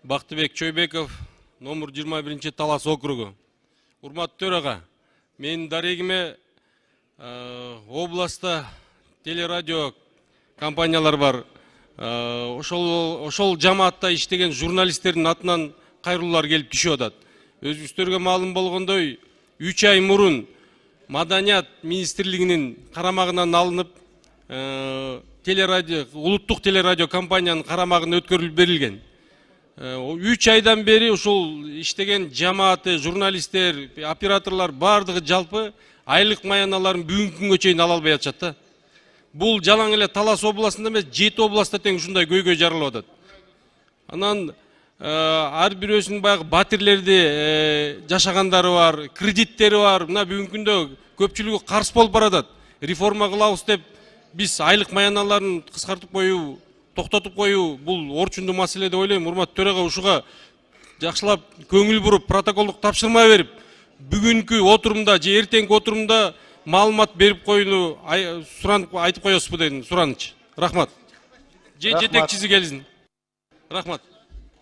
Бактыбек Чойбеков, номер 21 Талас округу. Урматтуу төраға, мен дарегиме областа телерадио компаниялар бар. Ошол жамаатта иштеген журналисттердин атынан кайрылуулар келип түшүп атат. Өзүңүздөргө маалым болгондой, 3 ай мурун Маданият министрлигинин карамагынан алынып, телерадио, улуттук телерадио компаниянын карамагына өткөрүлүп берилген. 3 айдан бери ушул иштеген жамааты, журналисттер, операторлар бардыгы жалпы айлык маяналарын бүгүнкү күнгө чейин ала албай атышат да. Бул жалаң эле Талас областында эмес, 7 областта тең ушундай көйгөй жаралып атат. Анан ар бирөөсүнүн баягы батирлерди жашагандары бар, кредиттери бар. Мына бүгүнкү күндө көпчүлүгү карыз болуп баратат. Реформа кылабыз деп биз айлык маяналарын кыскартып коюу, токтотуп коюу бул орчундуу маселе деп ойлойм. Урматтуу төрага, ушуга жакшылап көңүл буруп, протоколдук тапшырма берип, бүгүнкү отурумда же эртеңки отурумда маалымат берип коюуну суранып айтып коесузбу деген сураныч. Рахмат. Же жетекчиси келсин. Рахмат.